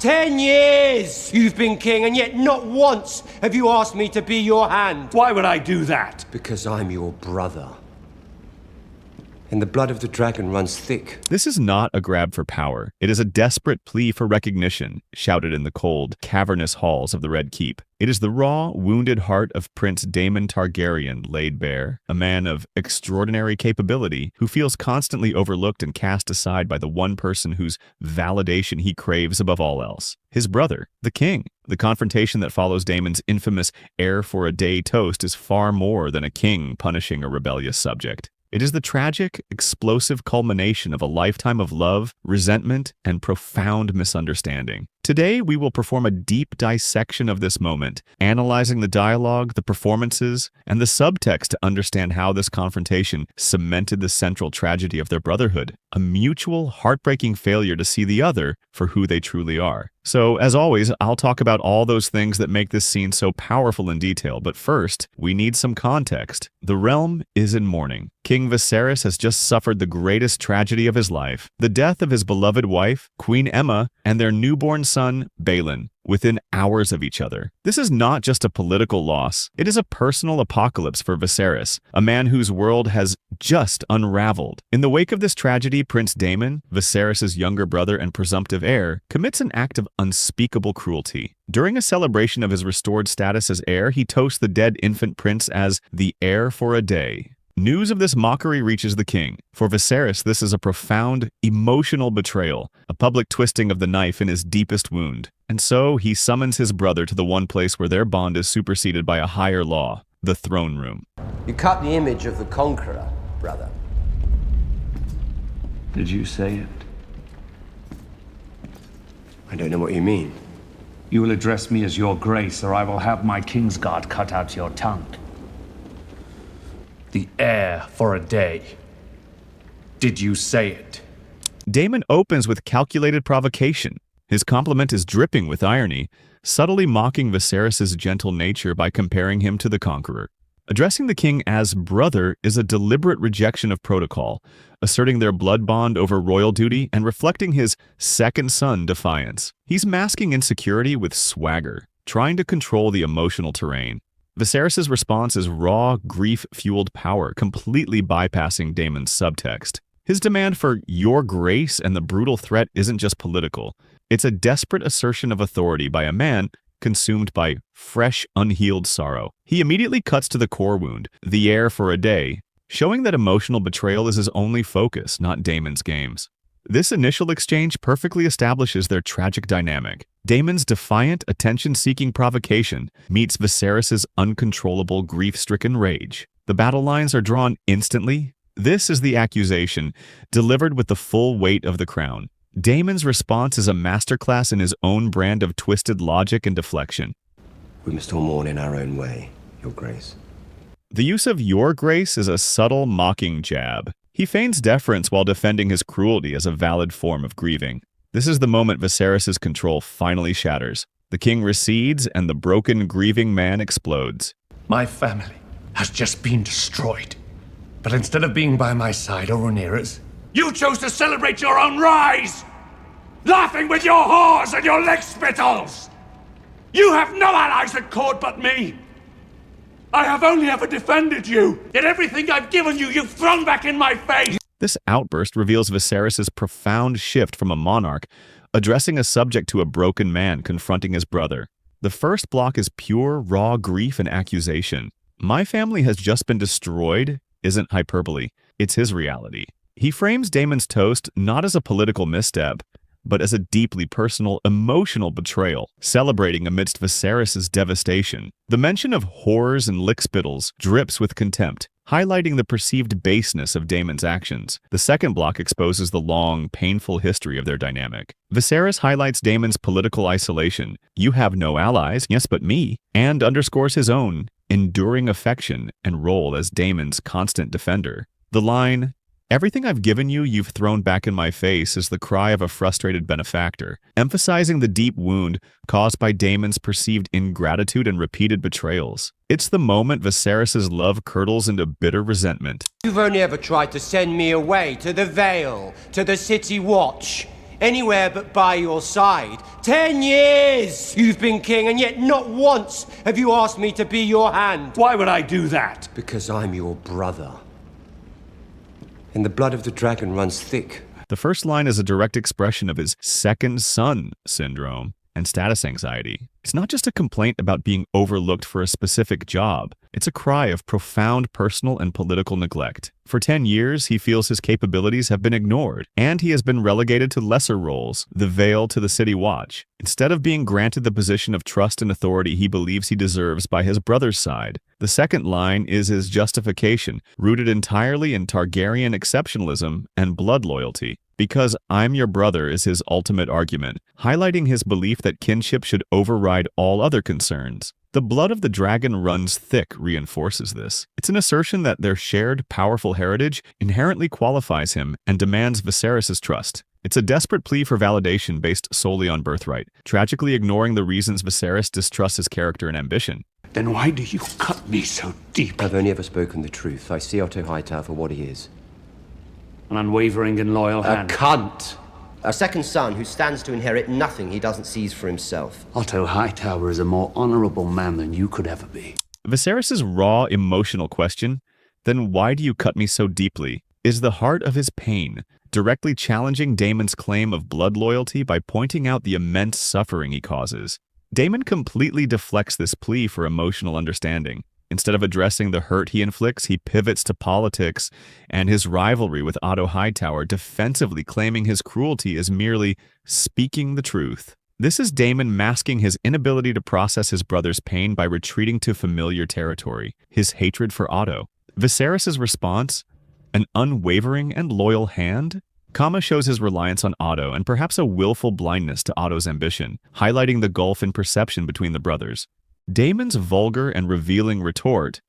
10 years you've been king, and yet not once have you asked me to be your hand. Why would I do that? Because I'm your brother. And the blood of the dragon runs thick. This is not a grab for power. It is a desperate plea for recognition, shouted in the cold, cavernous halls of the Red Keep. It is the raw, wounded heart of Prince Daemon Targaryen laid bare, a man of extraordinary capability who feels constantly overlooked and cast aside by the one person whose validation he craves above all else. His brother, the king. The confrontation that follows Daemon's infamous heir for a day toast is far more than a king punishing a rebellious subject. It is the tragic, explosive culmination of a lifetime of love, resentment, and profound misunderstanding. Today, we will perform a deep dissection of this moment, analyzing the dialogue, the performances, and the subtext to understand how this confrontation cemented the central tragedy of their brotherhood, a mutual, heartbreaking failure to see the other for who they truly are. So, as always, I'll talk about all those things that make this scene so powerful in detail, but first, we need some context. The realm is in mourning. King Viserys has just suffered the greatest tragedy of his life, the death of his beloved wife, Queen Aemma, and their newborn son, Balon, within hours of each other. This is not just a political loss. It is a personal apocalypse for Viserys, a man whose world has just unraveled. In the wake of this tragedy, Prince Daemon, Viserys' younger brother and presumptive heir, commits an act of unspeakable cruelty. During a celebration of his restored status as heir, he toasts the dead infant prince as the heir for a day. News of this mockery reaches the king. For Viserys, this is a profound, emotional betrayal, a public twisting of the knife in his deepest wound. And so, he summons his brother to the one place where their bond is superseded by a higher law, the throne room. You cut the image of the conqueror, brother. Did you say it? I don't know what you mean. You will address me as your grace, or I will have my Kingsguard cut out your tongue. The heir for a day. Did you say it? Daemon opens with calculated provocation. His compliment is dripping with irony, subtly mocking Viserys' gentle nature by comparing him to the conqueror. Addressing the king as brother is a deliberate rejection of protocol, asserting their blood bond over royal duty and reflecting his second son defiance. He's masking insecurity with swagger, trying to control the emotional terrain. Viserys' response is raw, grief-fueled power, completely bypassing Daemon's subtext. His demand for your grace and the brutal threat isn't just political. It's a desperate assertion of authority by a man consumed by fresh, unhealed sorrow. He immediately cuts to the core wound, the heir for a day, showing that emotional betrayal is his only focus, not Daemon's games. This initial exchange perfectly establishes their tragic dynamic. Daemon's defiant, attention-seeking provocation meets Viserys' uncontrollable, grief-stricken rage. The battle lines are drawn instantly. This is the accusation, delivered with the full weight of the crown. Daemon's response is a masterclass in his own brand of twisted logic and deflection. We must all mourn in our own way, your grace. The use of your grace is a subtle, mocking jab. He feigns deference while defending his cruelty as a valid form of grieving. This is the moment Viserys' control finally shatters. The king recedes, and the broken, grieving man explodes. My family has just been destroyed. But instead of being by my side or near us, you chose to celebrate your own rise! Laughing with your whores and your leg spittles! You have no allies at court but me! I have only ever defended you, yet everything I've given you, you've thrown back in my face! This outburst reveals Viserys' profound shift from a monarch, addressing a subject to a broken man confronting his brother. The first block is pure, raw grief and accusation. My family has just been destroyed isn't hyperbole, it's his reality. He frames Daemon's toast not as a political misstep, but as a deeply personal, emotional betrayal, celebrating amidst Viserys' devastation. The mention of whores and lickspittles drips with contempt, highlighting the perceived baseness of Daemon's actions. The second block exposes the long, painful history of their dynamic. Viserys highlights Daemon's political isolation, you have no allies, yes but me, and underscores his own enduring affection and role as Daemon's constant defender. The line, "Everything I've given you, you've thrown back in my face," is the cry of a frustrated benefactor, emphasizing the deep wound caused by Daemon's perceived ingratitude and repeated betrayals. It's the moment Viserys' love curdles into bitter resentment. You've only ever tried to send me away to the Vale, to the City Watch. anywhere but by your side. 10 years you've been king, and yet not once have you asked me to be your hand. Why would I do that? Because I'm your brother. And the blood of the dragon runs thick. The first line is a direct expression of his second son syndrome and status anxiety. It's not just a complaint about being overlooked for a specific job. It's a cry of profound personal and political neglect. For 10 years, he feels his capabilities have been ignored, and he has been relegated to lesser roles, the Vale to the City Watch, instead of being granted the position of trust and authority he believes he deserves by his brother's side. The second line is his justification, rooted entirely in Targaryen exceptionalism and blood loyalty. Because I'm your brother is his ultimate argument, highlighting his belief that kinship should override all other concerns. The blood of the dragon runs thick reinforces this. It's an assertion that their shared, powerful heritage inherently qualifies him and demands Viserys' trust. It's a desperate plea for validation based solely on birthright, tragically ignoring the reasons Viserys distrusts his character and ambition. Then why do you cut me so deep? I've only ever spoken the truth. I see Otto Hightower for what he is. An unwavering and loyal hand. A cunt. A second son who stands to inherit nothing he doesn't seize for himself. Otto Hightower is a more honorable man than you could ever be. Viserys' raw, emotional question, then why do you cut me so deeply, is the heart of his pain, directly challenging Daemon's claim of blood loyalty by pointing out the immense suffering he causes. Daemon completely deflects this plea for emotional understanding. Instead of addressing the hurt he inflicts, he pivots to politics and his rivalry with Otto Hightower, defensively claiming his cruelty is merely speaking the truth. This is Daemon masking his inability to process his brother's pain by retreating to familiar territory, his hatred for Otto. Viserys' response? An unwavering and loyal hand? Kama shows his reliance on Otto and perhaps a willful blindness to Otto's ambition, highlighting the gulf in perception between the brothers. Daemon's vulgar and revealing retort,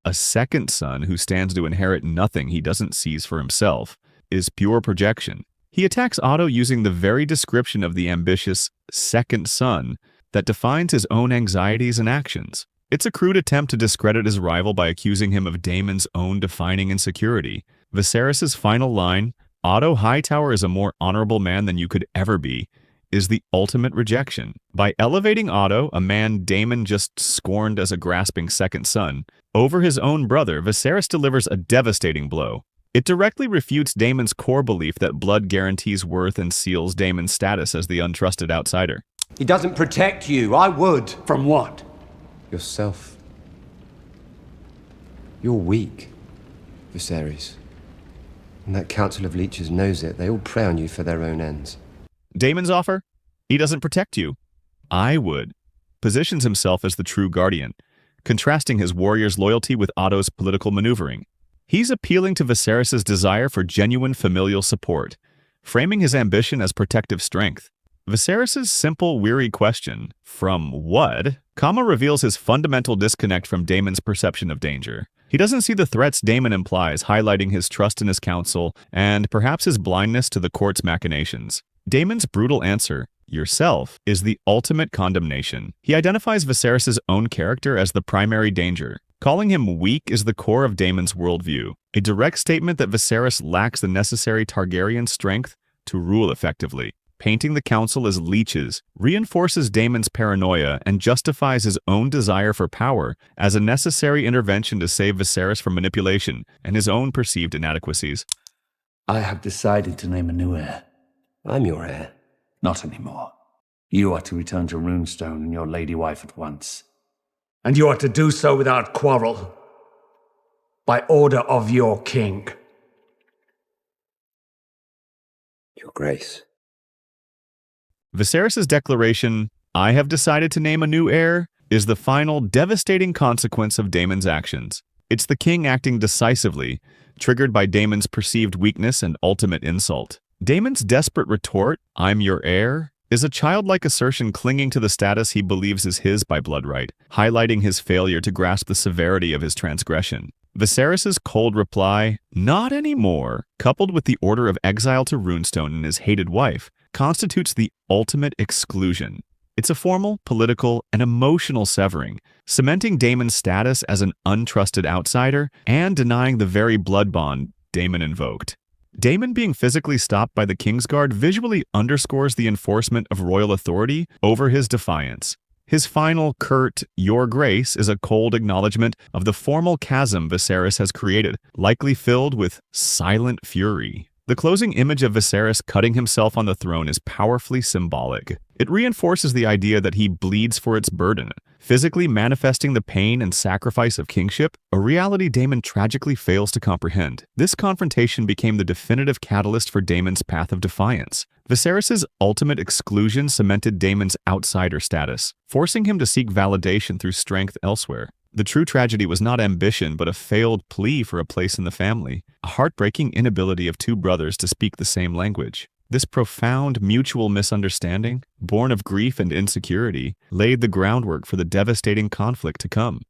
a second son who stands to inherit nothing he doesn't seize for himself, is pure projection. He attacks Otto using the very description of the ambitious second son that defines his own anxieties and actions. It's a crude attempt to discredit his rival by accusing him of Daemon's own defining insecurity. Viserys' final line, Otto Hightower is a more honorable man than you could ever be, is the ultimate rejection. By elevating Otto, a man Daemon just scorned as a grasping second son, over his own brother, Viserys delivers a devastating blow. It directly refutes Daemon's core belief that blood guarantees worth and seals Daemon's status as the untrusted outsider. He doesn't protect you. I would. From what? Yourself. You're weak, Viserys. And that Council of Leeches knows it. They all prey on you for their own ends. Daemon's offer? He doesn't protect you. I would. Positions himself as the true guardian, contrasting his warrior's loyalty with Otto's political maneuvering. He's appealing to Viserys' desire for genuine familial support, framing his ambition as protective strength. Viserys' simple, weary question, from what? Kama reveals his fundamental disconnect from Daemon's perception of danger. He doesn't see the threats Daemon implies, highlighting his trust in his counsel and perhaps his blindness to the court's machinations. Daemon's brutal answer, yourself, is the ultimate condemnation. He identifies Viserys' own character as the primary danger. Calling him weak is the core of Daemon's worldview, a direct statement that Viserys lacks the necessary Targaryen strength to rule effectively. Painting the council as leeches reinforces Daemon's paranoia and justifies his own desire for power as a necessary intervention to save Viserys from manipulation and his own perceived inadequacies. I have decided to name a new heir. I'm your heir. Not anymore. You are to return to Runestone and your lady wife at once. And you are to do so without quarrel. By order of your king. Your Grace. Viserys' declaration, I have decided to name a new heir, is the final devastating consequence of Daemon's actions. It's the king acting decisively, triggered by Daemon's perceived weakness and ultimate insult. Daemon's desperate retort, I'm your heir, is a childlike assertion clinging to the status he believes is his by blood right, highlighting his failure to grasp the severity of his transgression. Viserys' cold reply, not anymore, coupled with the order of exile to Runestone and his hated wife, constitutes the ultimate exclusion. It's a formal, political, and emotional severing, cementing Daemon's status as an untrusted outsider and denying the very blood bond Daemon invoked. Daemon being physically stopped by the Kingsguard visually underscores the enforcement of royal authority over his defiance. His final curt, "Your Grace," is a cold acknowledgement of the formal chasm Viserys has created, likely filled with silent fury. The closing image of Viserys cutting himself on the throne is powerfully symbolic. It reinforces the idea that he bleeds for its burden, physically manifesting the pain and sacrifice of kingship, a reality Daemon tragically fails to comprehend. This confrontation became the definitive catalyst for Daemon's path of defiance. Viserys' ultimate exclusion cemented Daemon's outsider status, forcing him to seek validation through strength elsewhere. The true tragedy was not ambition, but a failed plea for a place in the family, a heartbreaking inability of two brothers to speak the same language. This profound mutual misunderstanding, born of grief and insecurity, laid the groundwork for the devastating conflict to come.